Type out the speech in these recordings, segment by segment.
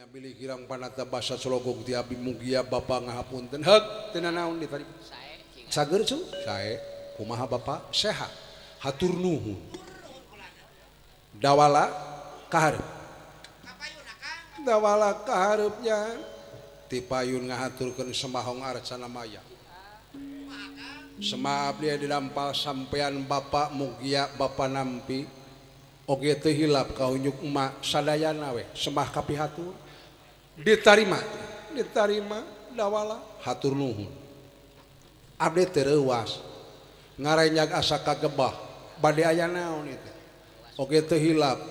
bilih hirang panata basa Sologog ti abi mugia Bapa ngahapunten heug teu nanaon di tadi sager cu sae kumaha Bapa sehat hatur nuhun dawala kaharep dawala kaharepnya ti payun ngahaturkeun sembahong arcana maya sema abdi didampal sampean Bapa mugia Bapa nampi oge teu hilap kaunyuk emak sadayana we sembah kapihatur ditarima dawala hatur nuhun abdi teu reuas ngarenyag asa kagebah bade aya naon itu oge teu hilap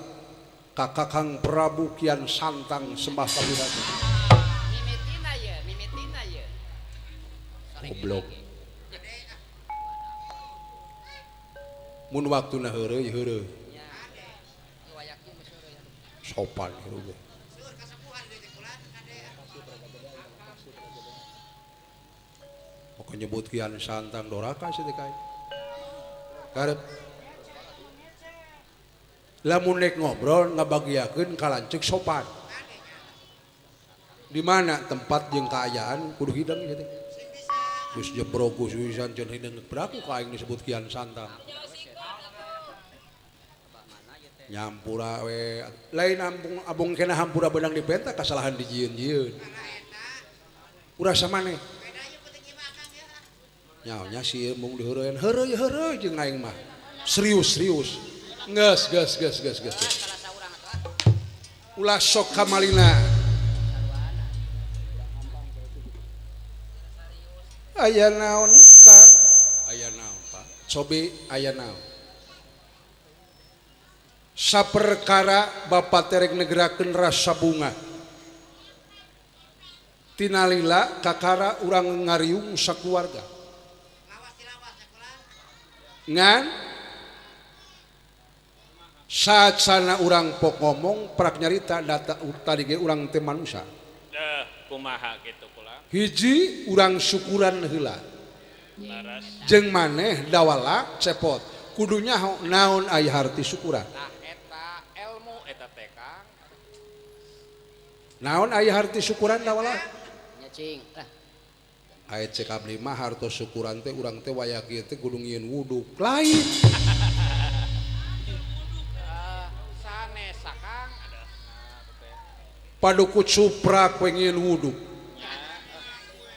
ka Kakang Prabu Kian Santang sembah kapihatur mimitina ye goblok mun waktuna heureuy sopan gitu. Pokoknya nyebut Kian Santang doraka sih kai. Karep. Lamun nek ngobrol ngabagiakeun kalancek sopan. Di mana tempat jeung kaayaan kudu hidang gitu. Geus jebrok geus wisan jeung hidang beraku ka aing disebut Kian Santang. Nyampura we lain abung kena hampura benang di penta kasalahan dijieun-jieun urang samane nyaonya si mung diheureun heureuy jeung aing mah serius geus ulah sok kamalina aya naon Pak cobi aya naon saperkara Bapak terek negerakeun rasa bunga tinalila kakara urang ngariung sakeluarga ngan saat sana urang pok ngomong prak nyarita data tadi ge urang teh manusia kumaha kitu kula hiji urang syukuran heula jeung maneh dawala cepot kudunya naon aya harti syukuran naon aya harti syukuran dawala nyacing aya cek abdi mah hartos syukuran teh urang teh waya kieu teh kudu ngieun wudu lain sanes sakang paduku cuprak we ngieun wudu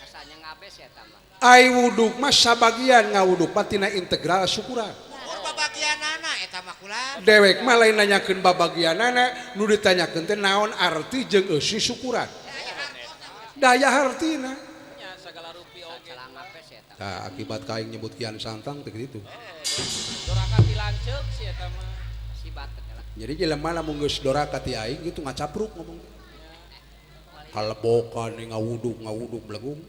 asanya ngabes ya tambah ai wudu mah sabagian ngawuduk patina integral syukuran babagianana eta mah kula dewek mah lain nanyakeun babagianana nu ditanyakeun teh naon arti jeung eusi syukuran daya hartina nya sagala rupi oge ngabes ya tambah nah akibat kaing nyebut Kian Santang teh kitu doraka dilanceuk si eta mah sibat lah jadi jelema lamun geus doraka ti aing gitu ngacapruk ngomong halebokan ngawuduk belegung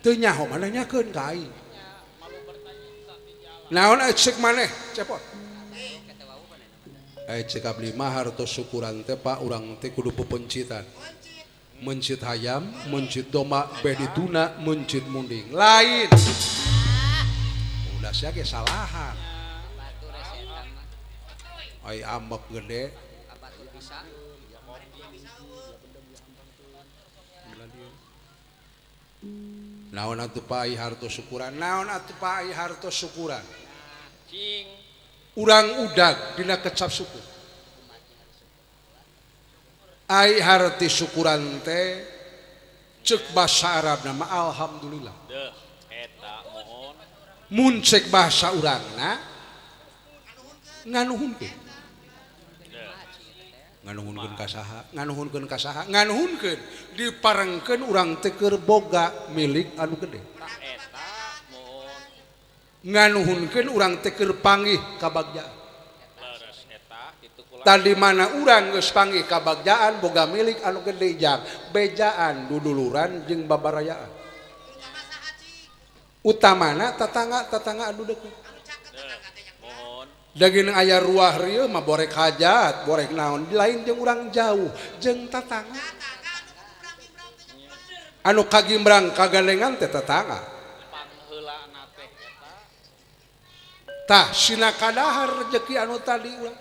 teu nyaho mana nyakeun ka aing naon cek maneh cepot cek abdi mah hartos syukuran teh Pak urang teh kudu pepencitan mencit hayam mencit doma beh dituna mencit munding lain udah sia ge salahan batu res eta mah ai ambek gede batu bisa naon atuh Pak ai hartos syukuran naon atuh Pak ai hartos syukuran cing urang udag dina kecap suku ai harti syukuran teh cek bahasa Arab nama alhamdulillah deuh eta mohon mun cek bahasa urangna nganuhunkeun nganuhunkeun diparengkeun urang teh keur boga milik anu gede eta mohon nganuhunkeun urang teh keur panggih kabagjaan leres eta kitu kula tadi mana urang geus panggih kabagjaan boga milik anu gede jang bejaan duduluran jeung babarayaan utamana tatangga anu deukeut mohon daging aya ruah rieu mah borek hajat borek naon lain jeung urang jauh jeung tatangga anu kagimbrang kagandengan teh tatangga pangheulana teh eta tah sina kadahar rezeki anu tadi urang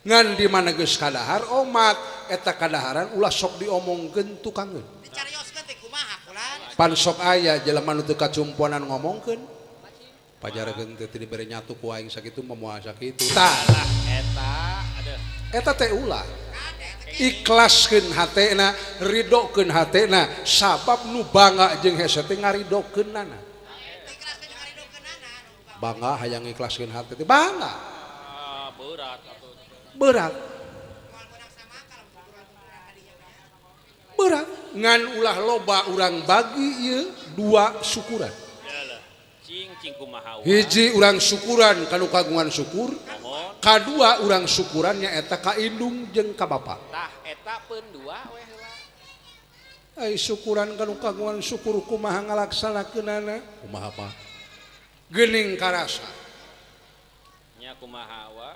ngan di mana geus kadahar omat eta kadaharan ulah sok diomongkeun tukangeun dicarioskeun teh kumaha kulan pan sok aya jelema nu teu kacumponan ngomongkeun pajarekeun teh dibere nyatu ku aing sakitu moal sakitu tah Alah eta aduh eta teh ulah ikhlaskeun hatena ridokeun hatena sabab nu bangga jeung hese teh ngaridokeunana ikhlaskeun ngaridokeunana bangga hayang ikhlaskeun hate teh bangga berat atuh berat berat ngan ulah loba urang bagi ieu dua syukuran yalah cing kumaha hiji urang syukuran kanu kagungan syukur mohon kadua urang syukurannya eta ka indung jeung ka bapa tah eta peun dua we heula ai syukuran kanu kagungan syukur kumaha ngalaksanakeunana kumaha apa geuning karasa nya kumaha wa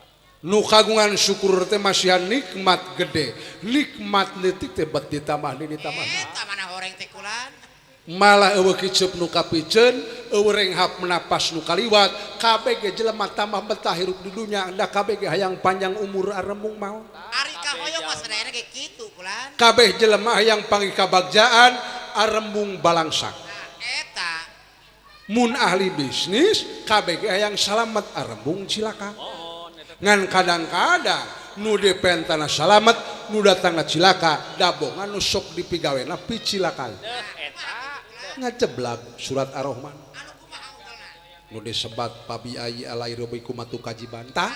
nu kagungan syukur teh masihan nikmat gede nikmat leutik teh bet ditambah eta mana horeng teh kulan malah eueuh kiceup nu kapiceun eueuh renghap napas nu kaliwat kabeh ge jelema tambah betah hirup di dunya da kabeh ge hayang panjang umur arembung maot ari ka hoyong mah sadayana ge kitu kulan kabeh jelema hayang pangikabagjaan arembung balangsak eta mun ahli bisnis kabeh ge hayang salamet arembung cilaka mohon eta ngan kadang-kadang nu dipentana salamet nu datangna cilaka dabongan nu sok dipigawena picilakan eta ngaceblag surat ar-rahman anu kumaha unggulna nu disebat pabi ai alai robikum atu kajiban tah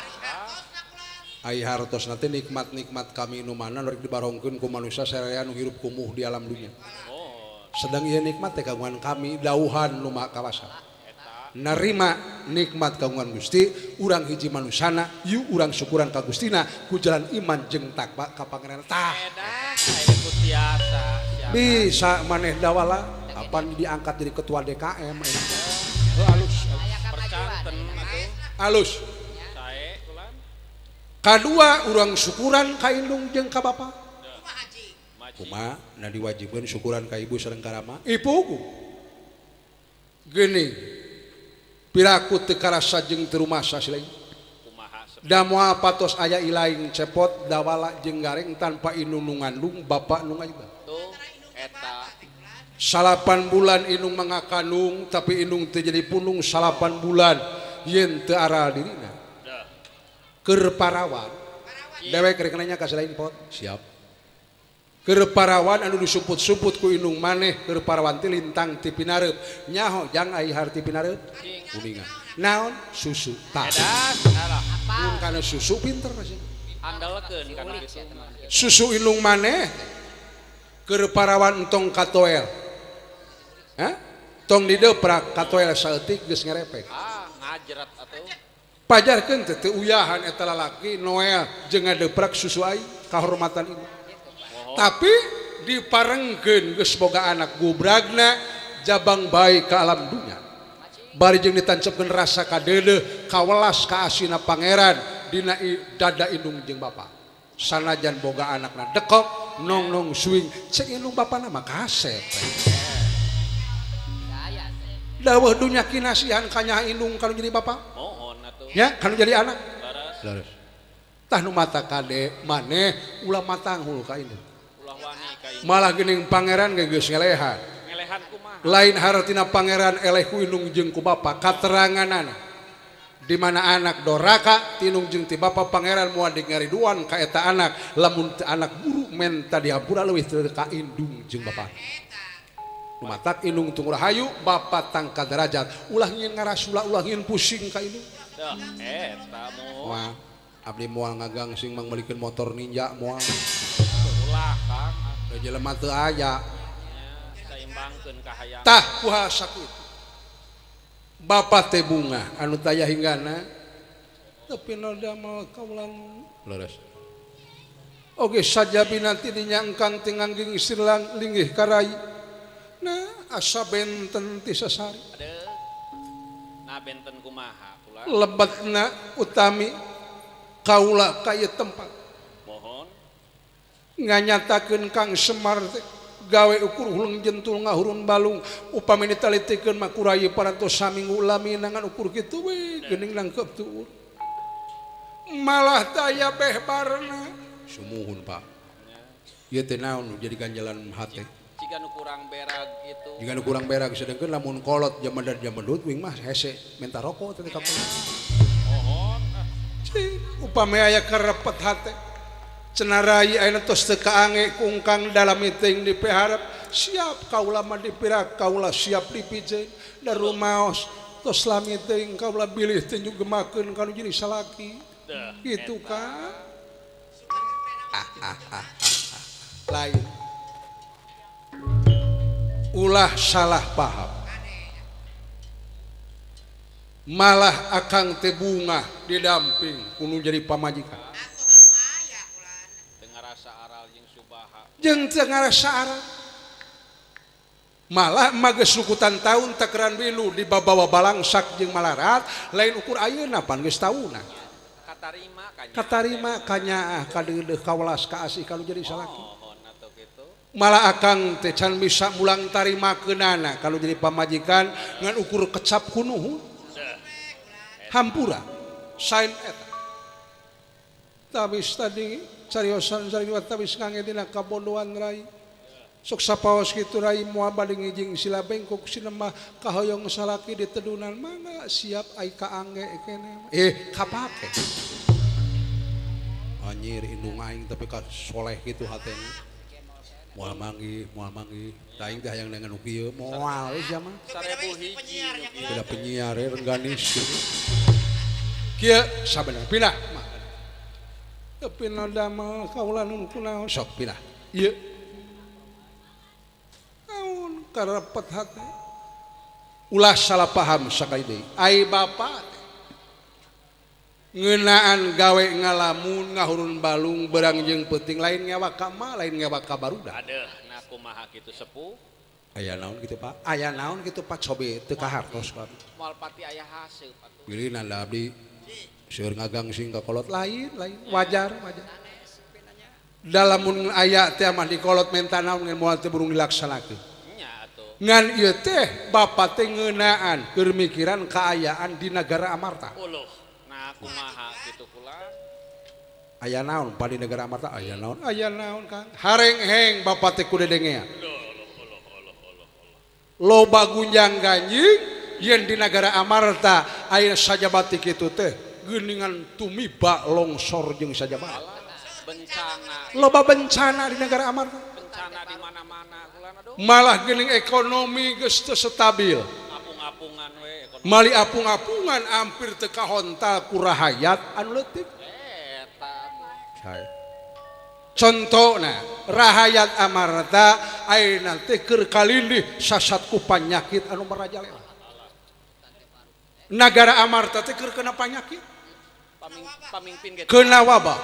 ai hartosna teh nikmat-nikmat kami nu mana rek dibarongkeun ku manusia saraya nu hirup kumuh di alam dunia mohon sedang ieu nikmat teh kagungan kami dauhan nu maha kawasa eta narima nikmat kagungan Gusti urang hiji manusana yu urang syukuran ka Gustina ku jalan iman jeung takwa ka pangeran tah edah aya kutiasa siapa bisa maneh dawala kapan diangkat jadi ketua DKM halus Aya kamajuan. percanten atuh halus sae kulan kadua urang syukuran ka indung jeung ka bapa kumaha haji maji kumaha na diwajibkeun syukuran ka ibu sareng ka rama ibuku geuning piraku teu karasa jeung teu rumasa silain kumaha da moal patos aya ilaing cepot dawala jeung gareng tanpa indung nu ngandung bapa nu ngajba tuh eta 8 bulan indung mangakandung tapi indung teu jadi pundung 8 bulan yen teu aral dirina dah keur parawan dewek rek nanya ka lain pot siap keur parawan anu disumput-sumput ku indung maneh keur parawan teh lintang ti pinareup nyaho jang ai harti pinareup kuningan naon susu tah edah alah mun kana susu pinter masih andalkeun kana kitu susu indung maneh keur parawan entong katoel hah tong dideprak katoel saeutik geus ngerepek ngajret atuh pajarkeun teh teu uyahan eta lalaki Noel jeung ngadeprak susu ai kahormatan ini tapi diparengkeun geus boga anak gubragna jabang bae ka alam dunya bari jeung ditancepkeun rasa kadeuleuh kawelas ka asina pangeran dina dada indung jeung bapa sanajan boga anakna dekok nong suing cek indung bapana mah kasep Daya teh. daweuh dunya kinasihan kanyaha indung kanu jadi bapa mohon atuh ya kanu jadi anak laras leres tah nu mata kade maneh ulah matanghul ka indung ulah wani ka ieu malah geuning pangeran ge geus ngelehan ngelehan kumaha lain hartina pangeran eleh ku indung jeung ku bapa kateranganana di mana anak doraka tinung jeung ti bapa pangeran moal ngariduan ka eta anak lamun teu anak buru menta dihampura leuwih teu ka indung jeung bapa nu matak indung tunggu rahayu bapa tangka derajat ulah ngieun ngarasula ulah ngieun pusing ka indung dah eta mohon moal abdi moal ngagangsing mangbalikeun motor ninja moal ulah kang da jelema teu aya nya saimbangkeun kahayang tah kumaha sakitu bapa teh bunga anu taya hinggana tapi noda mal kaulan leres oge saja binanti dinyangkang tingangging sirlang linggih karai nah asa benten ti sasari adeuh nah benten kumaha kula lebetna utami kaula ka ieu tempat mohon nganyatakeun Kang Semar teh gawe ukur huleng jentul ngahurun balung upami ditalitikeun mah kurayi parantos saminggu lami nangan ukur kitu we geuning langkep tuur malah daya behbarna sumuhun Pak ieu teh naon jadi ganjalan hate jika nu kurang berag gitu jika nu kurang berag sedengkeun lamun kolot zaman dan zaman dut wing mah hese menta rokok teh ka ohon upami aya karepet hate cenah rai ayeuna tos teu kaange kungkang dalam miting dipeharap siap kaula mah dipirak kaula siap dipijeun da rumaos tos lami teuing kaula bilih teh nyugemakeun kanu jadi salaki gitu kan lain ulah salah paham malah akang teh bunga didamping kudu jadi pamajikan dengan rasa aral jeung subaha jeung teu ngarasa aral malah mages sukutan tahun takeran bilu dibawa balangsak jeung malarat lain ukur ayeuna pan geus tauna katarima kanya kadeudeuh kawelas kaasih kalau jadi salaki ohon atuh kitu malah akang teh can bisa mulang tarimakeunana kalau jadi pamajikan ngan ukur kecap kunuhun hampura sain eta tabis tadi cariosan cariosan tabis ngange dina kabodohan rai sok sapaos kitu rai moal bade ngijing sila bengkok sina mah kahoyong salaki ditedunan mangga siap ai kaangge kene kapake anjir indung aing tapi ka soleh kitu hatena moal manggih aing teh hayang dengan nu kieu moal sia mah 1000 hiji beda penyiar rengganis kieu sabenerna pindah mah teu pindah damel kaula nun kunaon sok pindah ieu naon karepet hate ulah salah paham sakali deui ai bapa ngeunaan gawe ngalamun ngahurun balung berang jeung peuting lain ngewa ka ma lain ngewa ka barudak aduh nah kumaha kitu sepuh aya naon kitu Pak aya naon kitu Pak cobe teu kahartos Pak moal pati aya hasil atuh pilihna da abdi seueur ngagang sing ka kolot lain wajar dalamun aya teh mah di kolot menta naon ngan moal teu burung dilaksanakeun nya atuh ngan ieu teh bapa teh ngeunaan keur mikiran kaayaan di negara Amarta uluh nah kumaha kitu pula aya naon pa di negara Amarta aya naon Kang harengheng bapa teh kudu dengean loba gunjang ganjing yen di negara Amarta aya sajabati kitu teh geuningan tumiba longsor jeung sajabati bencana loba bencana di negara Amarta bencana di mana-mana kulana aduh malah geuning ekonomi geus teu stabil apung-apungan we ekonomi mali apung-apungan hampir teu kahontal ku rahayat anu leutik eta atuh contohna rahayat Amarta ayeuna teh keur kalindih sasat ku panyakit anu merajalela negara Amarta teh keur kena panyakit pamimpin gitu kena wabah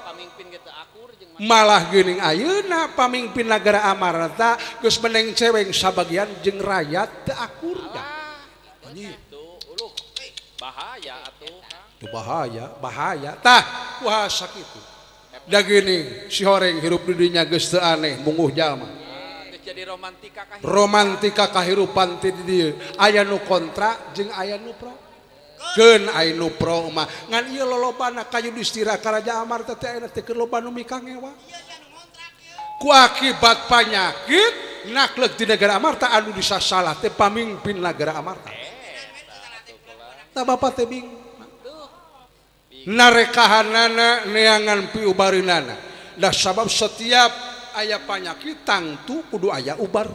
pamimpin gitu akur jeung malah geuning ayeuna pamimpin negara Amarta geus meneng ceweng sabagian jeung rakyat teu akur gitu uluh bahaya atuh itu bahaya tah kuasa kitu da geuning si horeng hirup di dinya geus teu aneh munguh jalma geus jadi romantika kahirupan ti dieu aya nu kontra jeung aya nu pro keun aya nu pro mah ngan ieu lolobana kayu distira ka Raja Amarta teh ayeuna teh keur loba nu mikang ewa ku akibat panyakit nakleuk di negara Amarta anu disasalah teh pamimpin negara Amarta tah bapa teh bingung narekahanana neangan piubareunana dah sabab setiap aya panyakit tangtu kudu aya ubar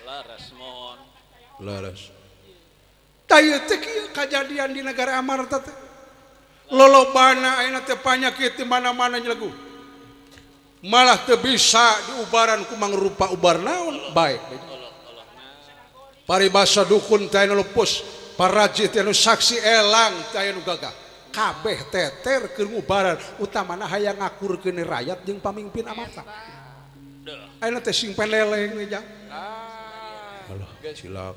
leres mon leres tah ieu teh kieu kajadian di negara Amarta teh lolobana ayeuna teh panyakit di mana-mana nyelegu malah teu bisa diubaran ku mangrupa ubar naon bae paribasa dukun teh anu lupus parajit anu saksi elang teh anu gagah kabeh teter keur ngubaran utamana hayang ngakurkeun rakyat jeung pamimpin Amarta ayeuna teh sing peneleng we jang alah cilak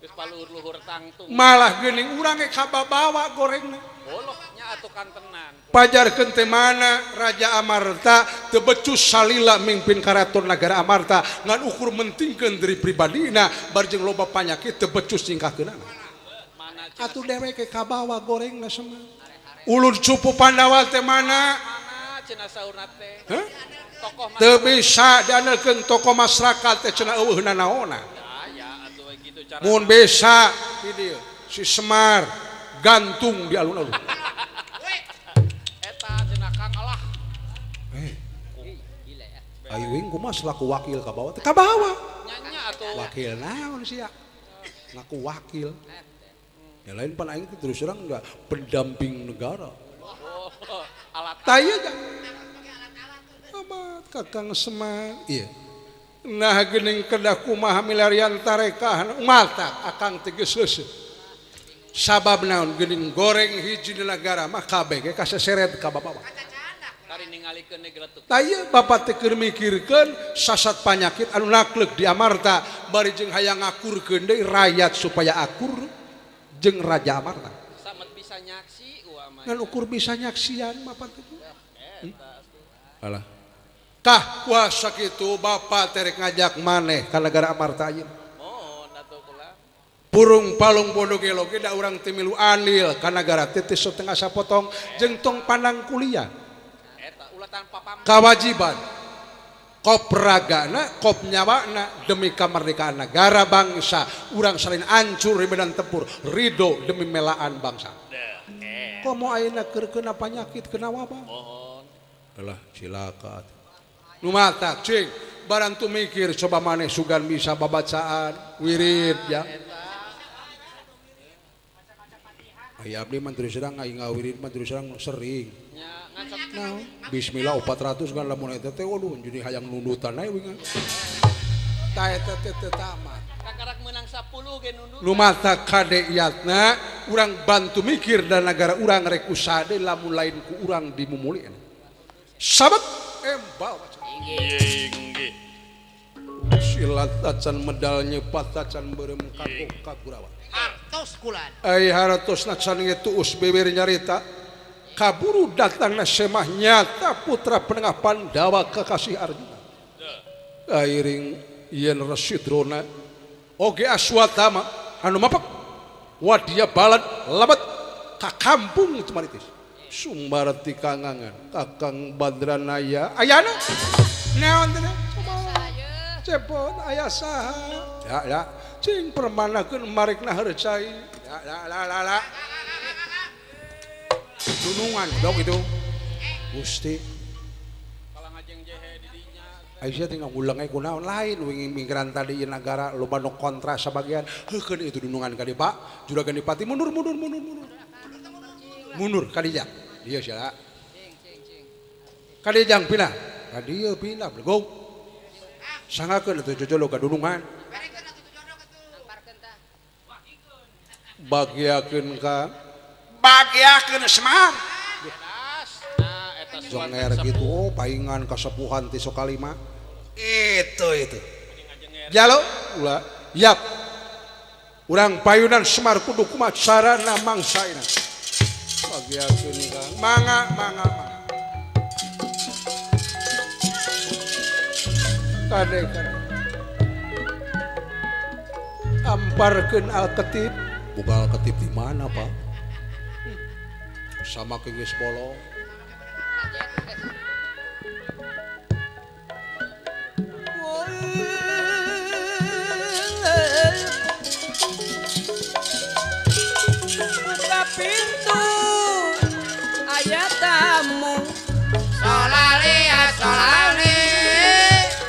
geus paluhur-luhur tangtung malah geuning urang ge kababawa gorengna boloh nya atuh kantenan pajarkeun teh mana Raja Amarta teu becus salila mimpin karaton negara Amarta ngan ukur mentingkeun diri pribadina bar jeung loba panyakit teu becus ningkahkeunana atuh dewek ke kabawa gorengna semua Ulun cupu Pandawa teh mana? Mana cenah saurna teh? Hah? Tokoh mana? Teu bisa diandalkeun tokoh masyarakat teh cenah eueuhna naonna. Ya atuh gitu cara. Mun bisa di dieu si Semar gantung di alun-alun. Eta cenah Kang Allah. Gila ya. Ayo wing kumaha selaku wakil ka bawah teh ka bawah. Nyanya atuh. Wakil naon sia? Ngaku wakil. Ya lain pan aing teh terus terang enggak pendamping negara. Oh, alat Taya aja. Amat Kakang Semar. Iya. Nah geuning kedah kumaha milarian tarekah mata akang teh geus leuseuh. Sabab naon geuning goreng hiji di negara mah kabeh ge kaseseret ka bawah. kari ningalikeun deui geletuk. Taya bapak teh keur mikirkeun sasat panyakit anu nakleuk di Amarta bari jeung hayang ngakurkeun deui rakyat supaya akur jeung Raja Amarta. Samet bisa nyaksi ulah mah. Ngan ukur bisa nyaksian bapak teh. Alah. Kah kuasa kitu bapak terek ngajak maneh ka negara Amarta ieu. Mohon atuh kula. Purung palung bodoh geloge da urang teu milu anil ka negara teh setengah sapotong jeung tong pandang kuliah. Eta ulah tanpa pamrih. Kewajiban kop ragana kop nyawana demi kemerdekaan negara bangsa urang salin ancur di medan tempur ridho demi melaan bangsa. Komo ayeuna keur kena panyakit kena wabah. Mohon. Alah silakan. Nu matak cing barantu mikir coba maneh sugan bisa babacaan wirid ya. Aya abdi mah terus terang aing ngawirid mah terus terang sering. Nya ngancok Nah, bismillah 400 kan lamun eta teh waduh jadi hayang nundutan ae wingan. Ta eta teh teu tamat. kakarak menang 10 ge nunduk. Nu mata kadeyatna urang bantu mikir dan negara urang rek usade lamun lain ku urang dimumulieun. Sabab embal Inggih. silat acan medal nyepat acan beureum kakuk kakurawa. Hartos kulan. Ai haratosna can ngeutus beber nyarita kaburu datangna semah nyata putra penengah Pandawa kekasih Arjuna. Airing yen Rasidrona oge Aswatama anu mapak wadia balad labat ka kampung Cumaritis. Sumbarti kangangan Kakang Badranaya ayana naon teh cepot aya saha ya cing permanakeun marekna harcai la dunungan dong itu Gusti Kalau ngajeng jehe di dinya. Aisyah tinggal ulang kunaon lain wingi migran tadi ieu nagara loba nu kontra sabagian heukeun itu dunungan ka dieu Pak juragan Dipati mundur ka dieu dieu sia ka dieu jang pindah ka dieu pindah go sangakeun atuh jojolo ka dunungan bagiakeun Semar Nah, eta jonger gitu oh paingan kasepuhan ti Sokalima itu jalo ulah yap urang payunan Semar kudu kumaha carana mangsaina bagiakeun Kang mangga kade amparkeun Alketib buka Alketib di mana Pak sama kegeus bolong Buka pintu aya tamu Solali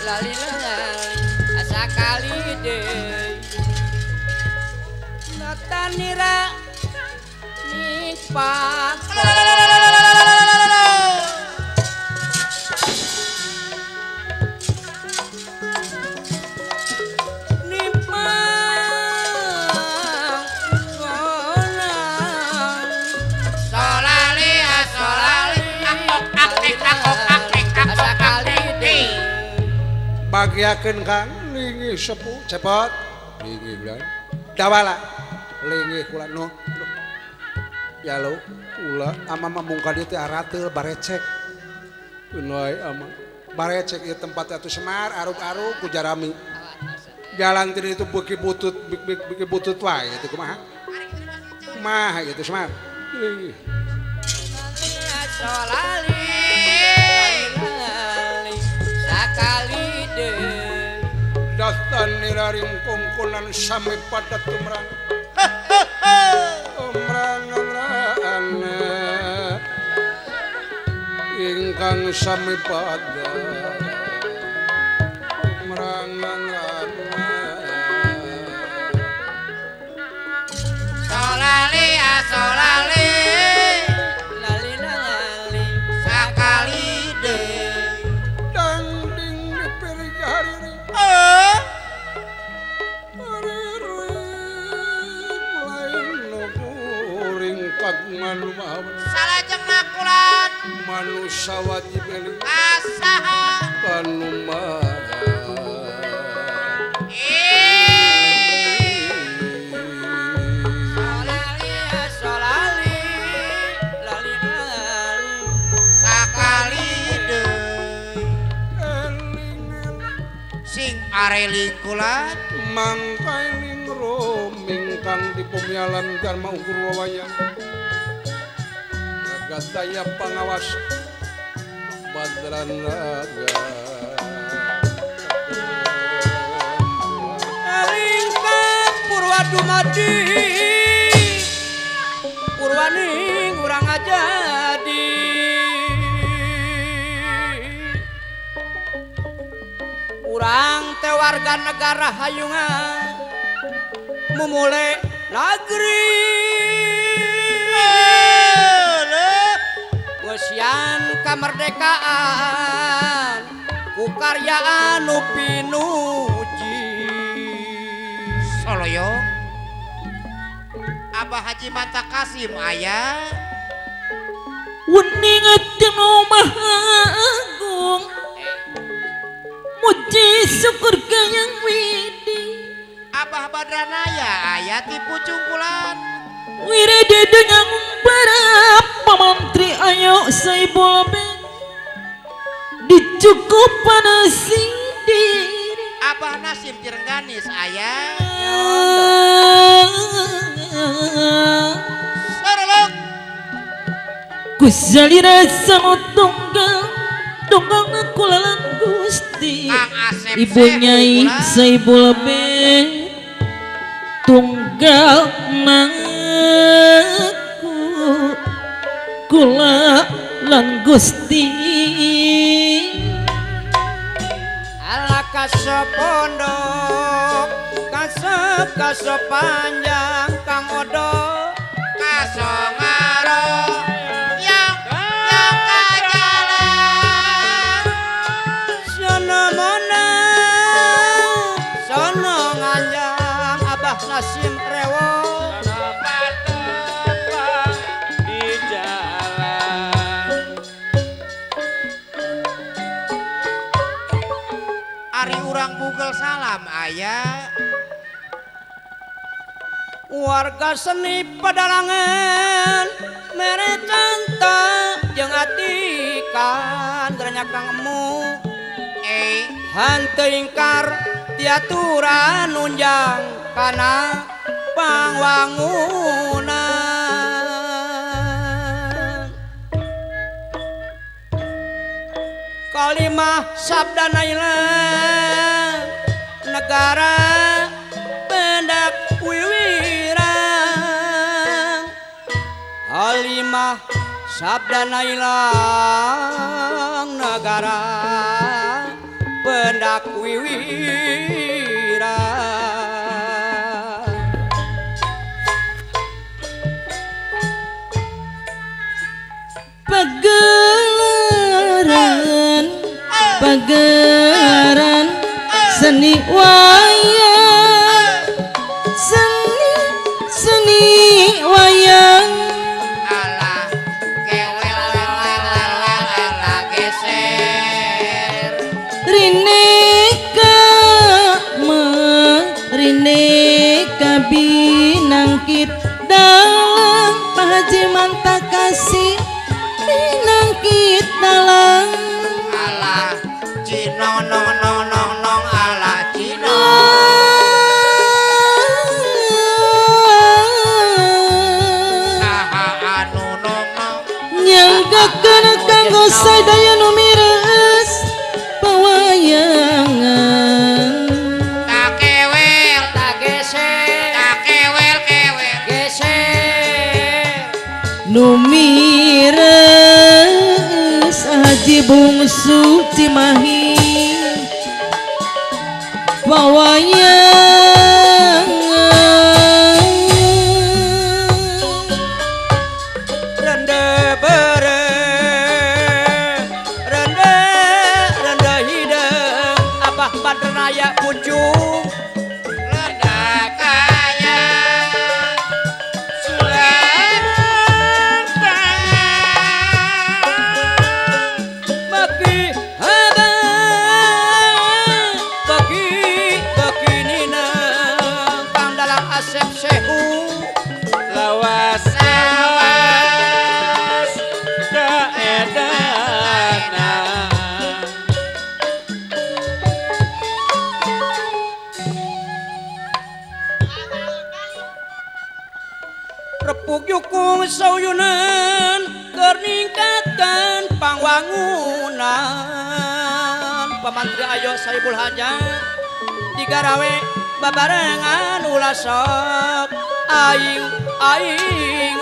lali asakali deui natanira nikpat bagiakeun Kang linggih sepuh cepot linggih bulan dawala linggih kula no ya lo ulah ama mah mung ka dieu teh arateul barecek unoy ama barecek ieu tempat atuh Semar arug-arug ku Jarami jalan teh itu beuki butut wae itu kumaha gitu Semar linggih solali lali sakali deui Dastan niraring kongkonan sami pada tumrang Tumrangan ingkang sami pada Tumrangan solali solali lali lali sakali deui Dangding dipiring hariri salajeng nakulan manusia wajib eling asaha kanumaha solali solali lali lali sakali deui eling sing areling kulan mangkaining roming kang dipumialan dharma ukur wawayang raga daya pangawas badran raga Lingkang purwa dumadi purwaning urang ajadi urang teh warga negara hayungan memulai negeri ngesian kamerdekaan ku karya anu pinuji Soloyo Abah Haji Mata Kasim aya Wening atimu maha agung muji syukur kayang widi Abah Badranaya aya ti pucung kulan wirede dengan para pamantri ayo saibul ben dicukupan sendiri Abah Nasim Jirengganis aya Sorolog Kusalira sama tunggal kulalan Gusti Kang Asep Ibu Nyai Saibul Ben tunggal naku kula lan Gusti ala kasopondok kaso panjang kang odo Kasongaro yang kajalan sono mona sono nganjang abah Nasim rewo di jalan Ari urang bugel salam aya warga seni padalangan mere canta jeung atikan geranyak kangemu hanteu ingkar tiaturan nunjang kana pangwangunan kalimah sabdana ilang negara pendak wiwirang kalimah sabdana ilang negara pendak wiwirang pagelaran seni wayang seni wayang ala kewel ala geser rineka binangkit dalang Pak Haji Manta Kasih binangkit dalang ala cino nong nong nong nong ala cino kanggo sadaya nu mireus pawayangan Takewel, Tak geser, takewel, kewel. geser. nu mireus Haji Bungsu Cimahi pawayangan Rende bereng, rende hidung. Abah Badranaya Pucung. Renda kaya sulang tangan. Bagi abang, bagi nina. Kang dalam Asep Sehu. Lawas awas daedana. Repuk yukung sauyunan keur ningkatkeun pangwangunan pamantri ayo Saibul Hajat digarawe babarengan ulah sok aing-aingan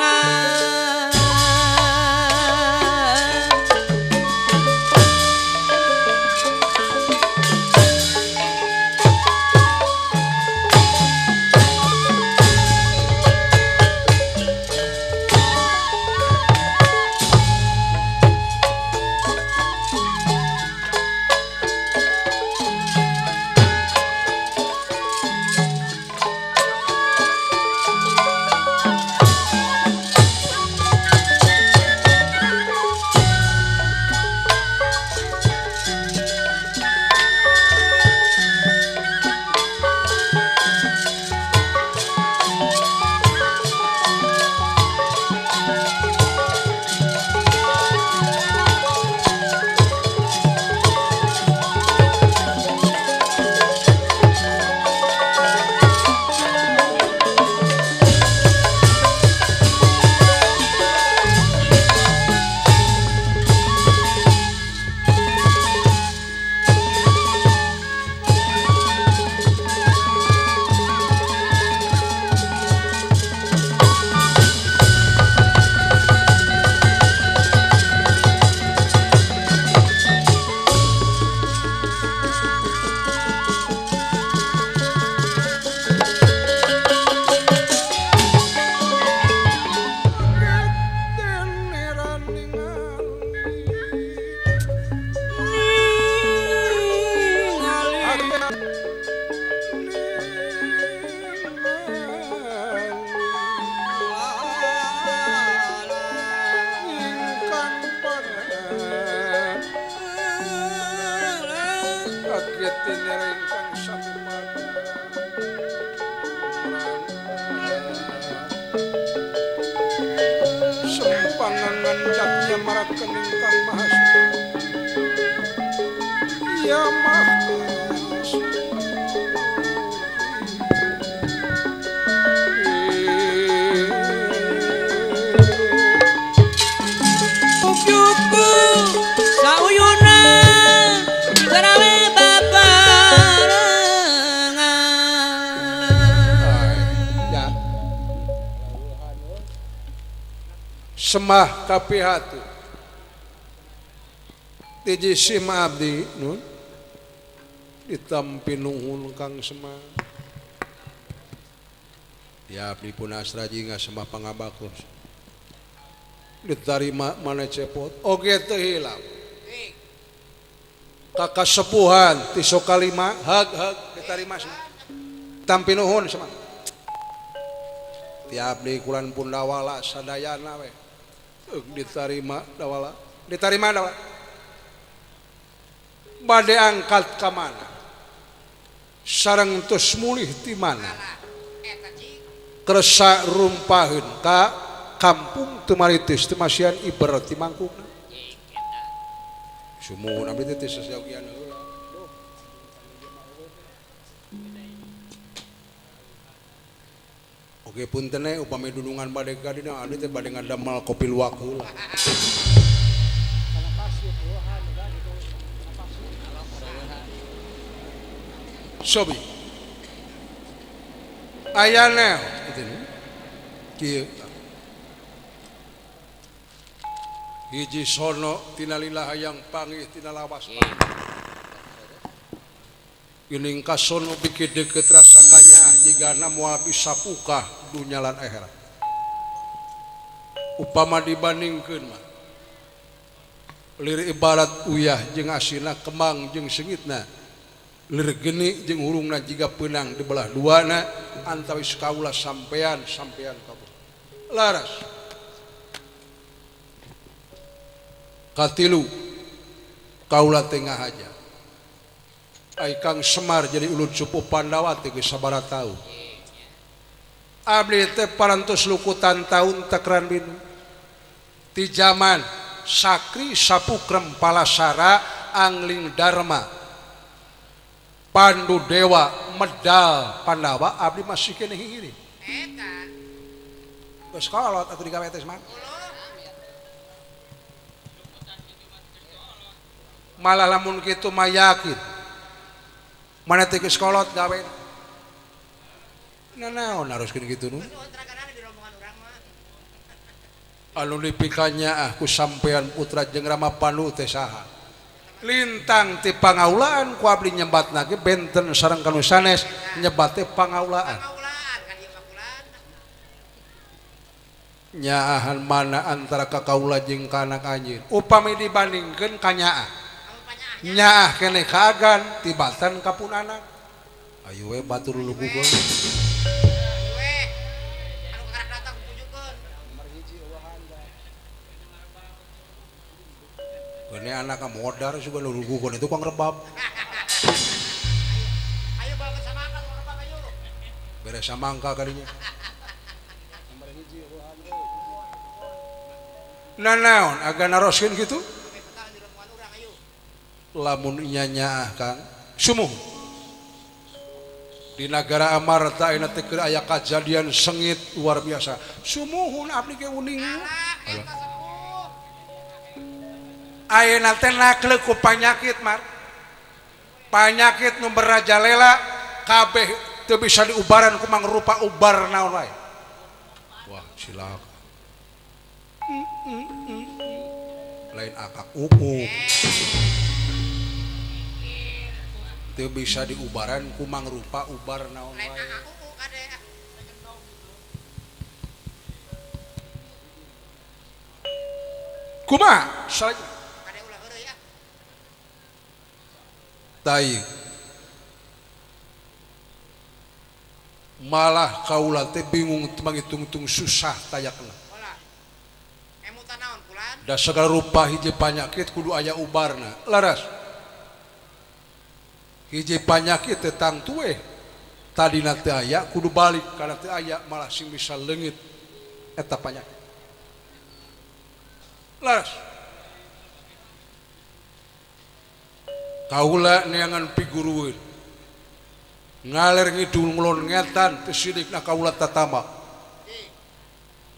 Sempangangan jaknya marakening Kang Mahasukma Ya Pukyuku sauyunan digarawe babarengan Ya Semah kapihatu Tiji sima abdi nun ditampi nuhun Kang Semah ya abdi pun asraji nggak semah pangabakur diterima mana cepot oge teu hilap kakak sepuhan tiso kalima hag diterima semua tampi nuhun semua tiap di kulan pun dawala sadayana we diterima dawala bade angkat ka mana sareng tos mulih ti mana kersa rumpaheun ka kampung teu maritis teu masian ibarat ti mangkukna sumuhun abdi teh sasaogian heula oke punten upami dudungan bade ka dina abdi teh bade ngadamel kopi luwak heula sobi ayana gitu kieu hiji sono tina lillah hayang pangih tina lawas geuning kasono bikin deukeut rasa kanyaah jigana moal bisa pukah dunya lan akhirat upama dibandingkeun mah lir ibarat uyah jeung asina kemang jeung sengitna lir geni jeung hurungna jiga peunang di belah duana antawis kaula sampean kabur laras katilu kaula tengah aja ai Kang Semar jadi ulun supu Pandawa teh geus sabaraha taun abdi teh parantos lukutan taun takran binu ti zaman Sakri Sapukrem Palasara Angling Dharma Pandu Dewa Medal Pandawa abdi masih kene hiri Eta. geus kolot atuh digawe teh man malah lamun kitu mah yakin mana teh geus kolot gawe naon haruskeun kitu nu anu dipikanya aku sampean putra jeung Rama Pandu teh saha lintang ti pangaulaan ku abdi nyebatna ge benten sareng kanu sanes nyebat teh pangaulaan nyaahan mana antara kakaula jeung kanak anjeun upami dibandingkeun ka nyaah nyaah kene kagan tibatan kapunana ayo we batur lugugon ini anak modar juga lugugon itu kang rebab Ayo bawa ke Samangka rebab ayo beres Samangka kadinya nanaon aga naroskeun kitu lamun nyanyaah Kang sumuh di negara Amarta ayeuna teh keur aya kajadian sengit luar biasa sumuhun abdi ge uning ayeuna teh nakleuk ku panyakit mar panyakit nu merajalela kabeh teu bisa diubaran ku mangrupa ubar naon wae wah silakan lain akak teu bisa diubaran ku mangrupa ubar naon wae kumaha salajengna tai malah kaula teh bingung mangitung-tung susah tayakna da segala rupa hiji panyakit kudu aya ubarna laras hiji panyakit teh tang tueh tadina teu aya kudu balik kana teu aya malah sing bisa leungit eta panyakit laras kaula neangan pigurueun ngaler ngidul ngulon ngetan teu sidikna kaula tatama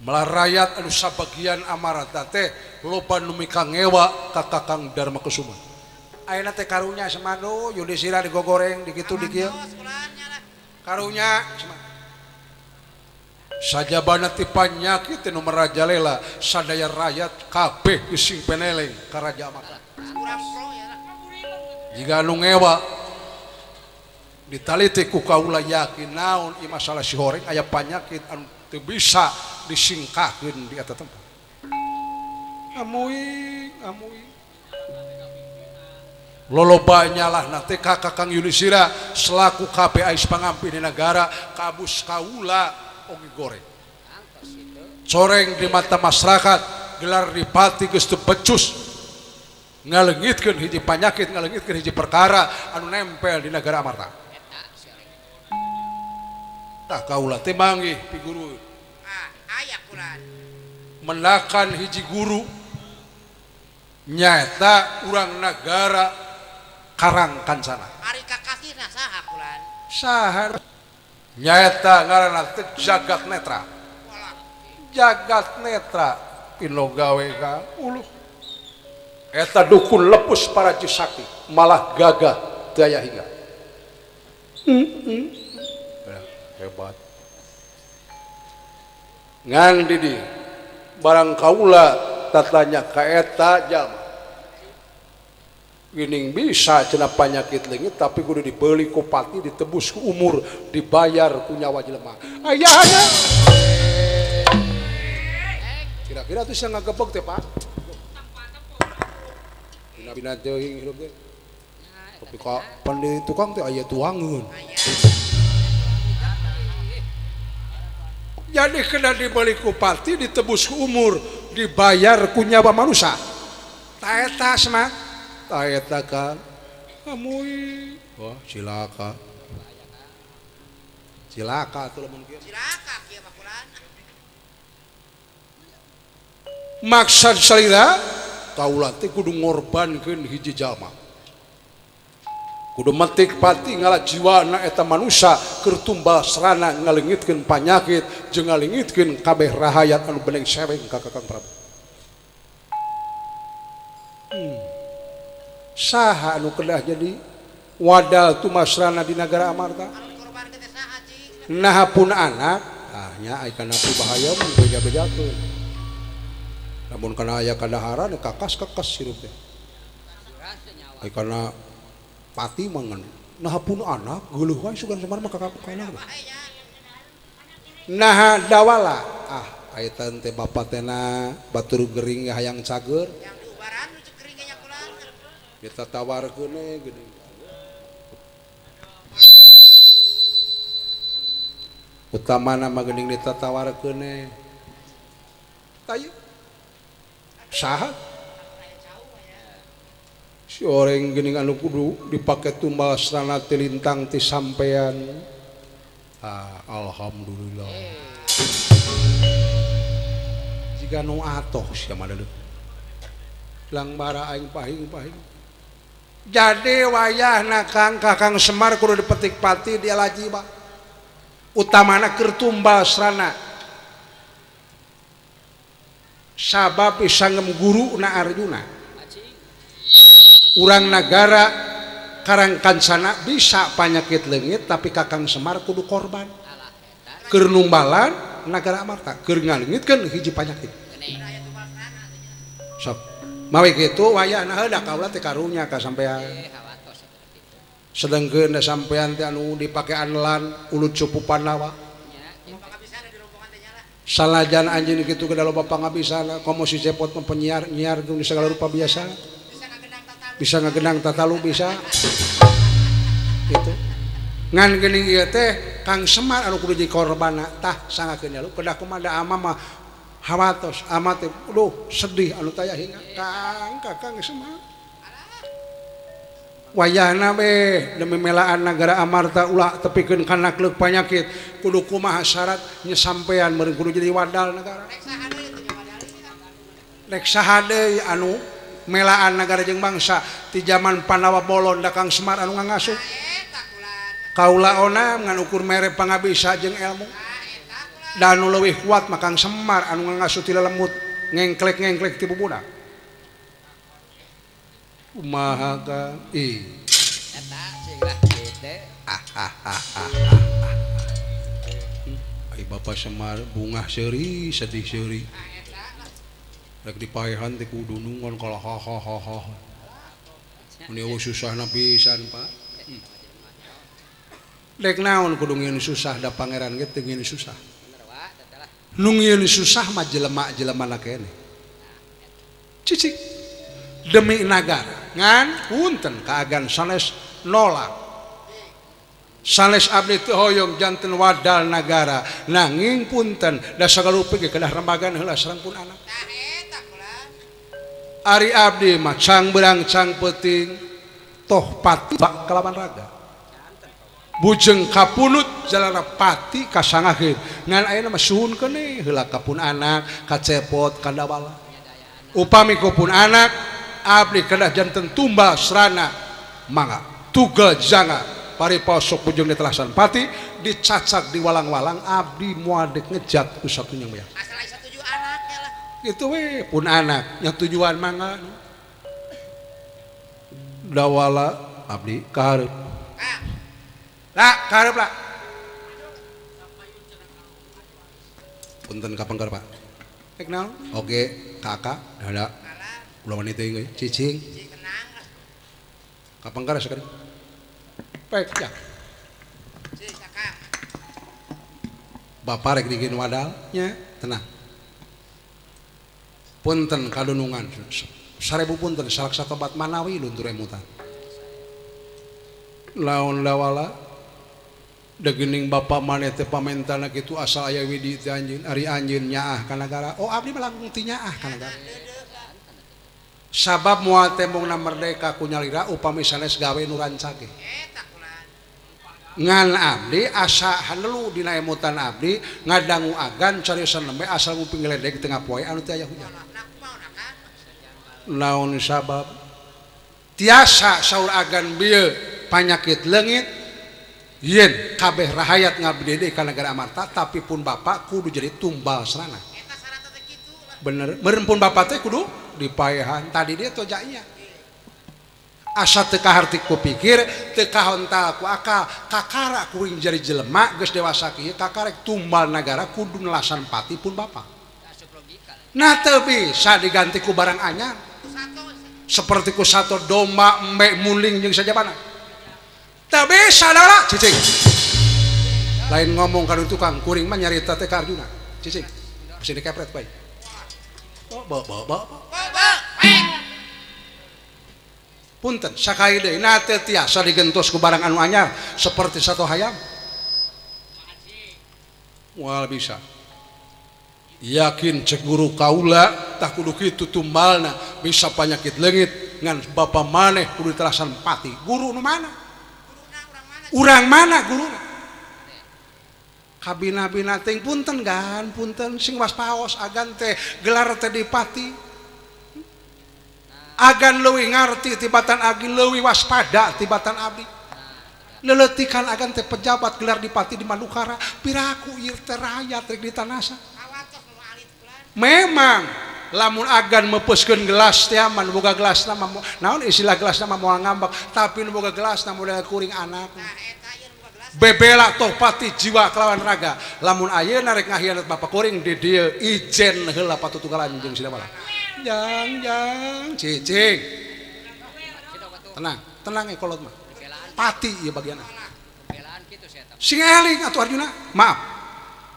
malah rakyat anu sabagian Amarta teh loba nu mika ngewa ka Kakang Dharma Kusuma ayeuna teh karunya semado Yudhistira digogoreng di kitu di kieu karunya sajabana ti panyakit nu merajalela sadaya rakyat kabeh ising peneleng ka Raja Amarta jika anu ngewa ditaliti ku kaula yakin naon ieu masalah si horeng aya panyakit anu teu bisa disingkahkeun di eta tempat amuing loloba nyalah teh ka Kakang Yudhistira selaku KPAIS pangampi di negara kabus kaula oge goreng coreng di mata masyarakat gelar dipati geus teu becus ngaleungitkeun hiji panyakit ngaleungitkeun hiji perkara anu nempel di negara Amarta tah kaula teh manggih pigurueun aya kulan menakan hiji guru nyata urang negara Karang Kancana ari kakasina saha kulan saha nyata ngaranna teh Jagat Netra Jagat Netra pino gawe ka uluh eta dukun lepus para jisakti malah gagah teu aya hingga Hebat ngan didi barang kaula tatanya kaeta jalma gining bisa cenah panyakit leungit tapi kudu dibeli ku pati ditebus ku umur dibayar ku nyawa jelema ayahna kira-kira tuh saya ngagebeg teh Pak bina-bina teuing hirup teh tapi kok pandai tukang teh aya tuangeun jadi kena dibeli ku pati ditebus ku umur dibayar ku nyawa manusia taeta semak taeta kan amuy wah cilaka tuh lamun kieu Cilaka kieu bakuran. maksud salira kaula teh kudu ngorbankeun hiji jalma kudu metik pati ngala jiwana eta manusia keur tumbal serana ngaleungitkeun panyakit jeung ngaleungitkeun kabeh rahayat anu beneng seweng ka Kakang Prabu. Saha anu kedah jadi wadal tumasrana di negara Amarta? Anu korban teh saha Ci? Nah pun anak, nya aya kana bahaya mun beja-bejakeun. Lamun kana aya kadaharan kakas hirup teh. Aya kana pati mangan nah pun anak geuleuh wae sugan Semar mah kakak kana nah dawala eta teh bapak tena batur gering hayang cager Yang diubaran nu cek keringnya kulan. kita tawarkeun geuning utamana mah geuning ditatawarkeun tayu saha si orang geuning anu kudu dipake tumbal serana ti lintang ti sampean alhamdulillah jika nu atoh sia mah deuleu lang bara aing pahing jadi wayahna Kakang Semar kudu dipetik pati dia laji ba utamana keur tumbal serana sabab sanggem guru na Arjuna urang negara Karangkancana bisa penyakit leungit tapi Kakang Semar kudu korban keur numbalan negara Amarta keur ngaleungitkeun hiji penyakit sok mawi kitu wayahna heuda kaula teh karunya ka sampean sedengkeun da sampean teh anu dipake anlan ulut cupupan nawa salajan anjeun kitu ke loba pangabisana komo si cepot penyiar nyiar di segala rupa biasa bisa ngagenang tatalu bisa gitu ngan geuning ieu teh Kang Semar anu kudu jadi korbanna tah sangakeun ya lu kedah kumaha ama mah hawatos ama teh sedih anu taya hinga Kakang Semar wayahna we demi melaan negara Amarta ulah tepikeun kana kleuk panyakit kudu kumaha syarat nya sampean meureun kudu jadi wadal negara rek saha deui anu melaan negara jeung bangsa ti zaman Pandawa Bolon da Kang Semar anu ngangasuh kaula ona ngan ukur mere pangabisa jeung ilmu dan anu leuwih kuat mah Kang Semar anu ngangasuh ti lelemut ngengklek ti bubudak kumaha ka Eta cinglah kitu. ai Bapak Semar bungah seuri sedih seuri rek dipaehan teh kudu nungon kalau ha mun susahna pisan Pak rek naon kudu ngieun susah da pangeran ge teu ngieun susah nu ngieun susah mah jelema-jelemana keneh cicik demi negara ngan punten kaagan sanes nolak sanes abdi teu hoyong janten wadal negara nanging punten da sagalupi ge kedah rembagan heula sareng pun anak Ari abdi mah cang berang cang peting toh pati bak kalawan raga bujeng kapunut jalana pati kasangakeun ngan ayeuna mah suhun keneh heula ka pun anak ka cepot ka dawala upami ku pun anak abdi kedah janten tumbal serana mangga tugel janga paripaos sok bujeng ditelasan pati dicacak di walang-walang abdi moal dek ngejat ku satunya mah Asal satuju anak ya lah. gitu we pun anak yang tujuan mangga dawala abdi kaharep Lah, karep lah. Punten kapengker Pak. Kenal? Oke, kakak, ada. Ulah wanita ini, cicing. Kapengker sekali. Baik ya. Bapak rek digin wadal, nya tenang. Punten kadunungan, 1000 punten salak satobat manawi luntur emutan. Laon lawala, degening bapak maneh teh pamentana kitu asal aya widi teh anjeun, ari anjeun nyaah ka nagara. Oh abdi mah langkung ti nyaah ka nagara. Sabab moal tembongna merdeka ku nyalira upami sanes gawe nu rancage. Ngan abdi asa handelu dina emutan abdi ngadangu agan cariyosan lembe asal nguping geledeg tengah poe anu teu aya hujan. Naon sabab tiasa saur agan bieu panyakit leungit yen kabeh rahayat ngabdi deui ka nagara amarta tapi pun bapak kudu jadi tumbal serana. Bener, meureun pun bapak teh kudu dipaehan tadi dia toja iya. Asa teu kaharti ku pikir, teu kahontal ku akal, kakara kuring jadi jelema geus dewasa kieu kakarek tumbal nagara kudu nelasan pati pun bapak. Nah teu bisa diganti ku barang anyar. Seperti ku sato domba, embe, muling jeung sajabana. Teu bisa dalah cicing. Lain ngomong ka tukang kuring mah nyarita teh ka Arjuna. Cicing. Mesti dikepret bae. Punten sakali deui na teu tiasa digentos ku barang anu anyar seperti sato hayam. Moal bisa. Yakin cek guru kaula tah kudu kitu tumbalna bisa penyakit leungit ngan bapa maneh kudu telasan pati. Guru nu mana? Urang mana guruna? Kabina-bina teh punten gan, punten sing waspaos agan teh gelar teh dipati. Agan leuwih ngarti tibatan agi leuwih waspada tibatan abdi. Leletikan agan teh pejabat gelar dipati di Manukara, piraku ieu teh rakyat rek ditanasa. Memang lamun agan meupeskeun gelas teh aman boga gelasna naon istilah gelasna mah moal ngambak, tapi nu boga gelasna model kuring anak. Bebela toh pati jiwa kelawan raga. Lamun ayeuna rek ngahianat bapak kuring di dieu ijen heula patutugalan jeung sidamala. Jang cicing. Tenang kolot mah. Pati ieu bagianna. Sing eling atuh Arjuna. Maaf.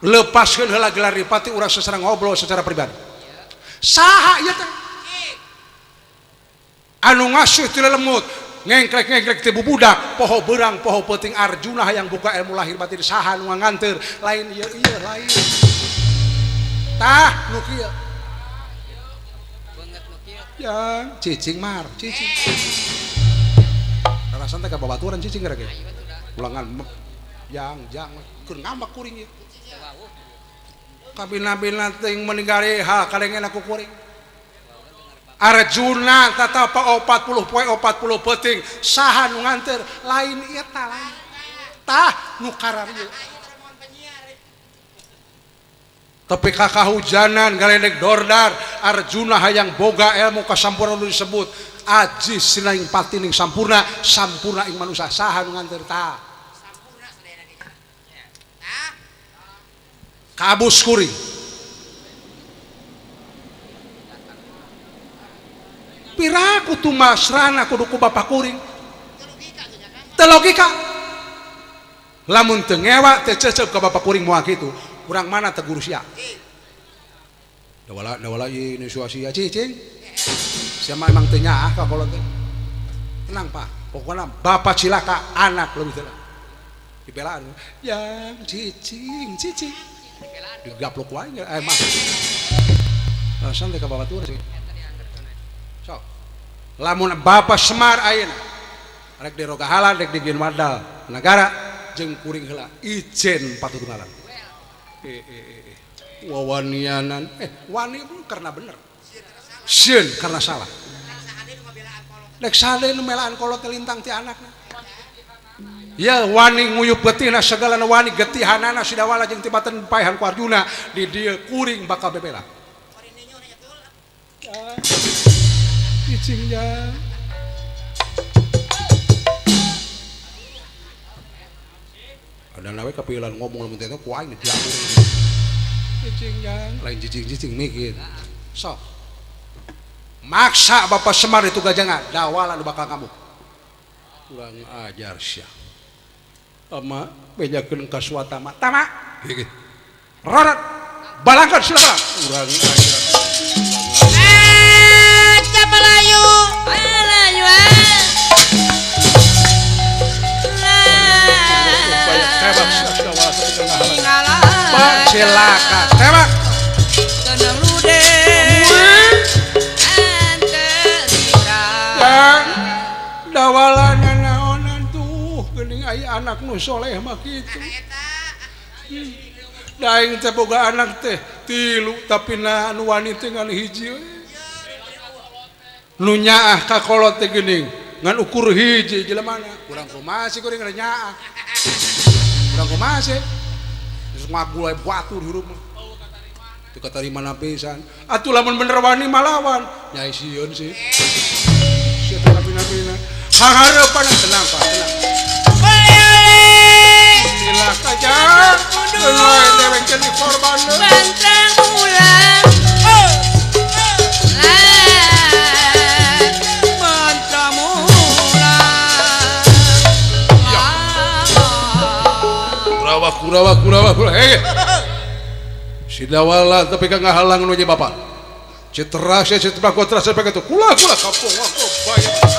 Lepaskeun heula gelar dipati urang sesera ngobrol secara pribadi. Saha ieu teh? Anu ngasuh ti lelemut, ngengkrek-ngengkrek ti bubudak, poho beurang, poho peuting Arjuna hayang buka ilmu lahir batin saha nu nganteur, lain ieu lain. Tah nu kieu. Yang cicing mar, cicing. Rasan teh ka babaturan cicing gara ge. Ulangan jang keur ngambak kuring ieu. Kabina-bina teh meninggali hal kadengena ku kuring. Arjuna tatapa 40 poe 40 peuting saha nu nganteur lain eta lain. Tah nu karar ieu. Tapi kakahujanan galedeg dordar Arjuna hayang boga ilmu kasampurna nu disebut aji sinaing pati ning sampurna ing manusia saha nu nganteur tah kabus kuring piraku tu masrana kudu ku bapak kuring teu logika lamun teu ngewa teu cecep ka bapak kuring moal kitu urang mana teh guru sia dawala ini suasia cicing sia mah emang teu nyaah ka kolot teh tenang Pak pokokna bapak cilaka anak leuwih teh dibelaan yang cicing digaplok wae mah alasan teh ka babaturan sih sok lamun bapak Semar ayeuna rek diroga halal rek digieun modal negara jeung kuring heula ijen patutunggalan wawanianan wani pun karena bener sieun karena salah dek sade nu melaan kolot lintang ti anakna ya wani nguyup getihna segalana wani getihanana sidawala jeung tibatan paehan ku Arjuna di dieu kuring bakal bebela cicingnya ada nawe kapilan ngomong lamun teh ku aing dilamun cicing yang lain cicing mikir sok maksa Bapak Semar itu gajangan dawalan bakal kamu kurang ajar sia ama bejakeun ka suatama tama gitu rorat balangkan silakan kurang ajar Capalayu. Alayu. supaya tebak sadawala tengah Tinggalan. Pak silakan tebak Tenang lude. yang dawalanna naonan tuh geuning aya anak nu soleh mah kitu daing teh boga anak teh 3 tapi na anu wanita ngan hiji nu nyaah ka kolot teh geuning ngan ukur hiji jelemana kurang kumaha sih kuring nyaah kurang kumaha sih geus ngagulai batur hirup mah teu katarima pisan atuh lamun bener wani malawan nyai sieun sih sia teh napi-napina hareupan tenang Pak tenang silakan aja mulai dewek jadi korban Bantang ulang. Bantang ulang. kurawa hei si dawala tapi kan ngahalang nu bapak citra saya citra kontra saya begitu kula kampung aku bayar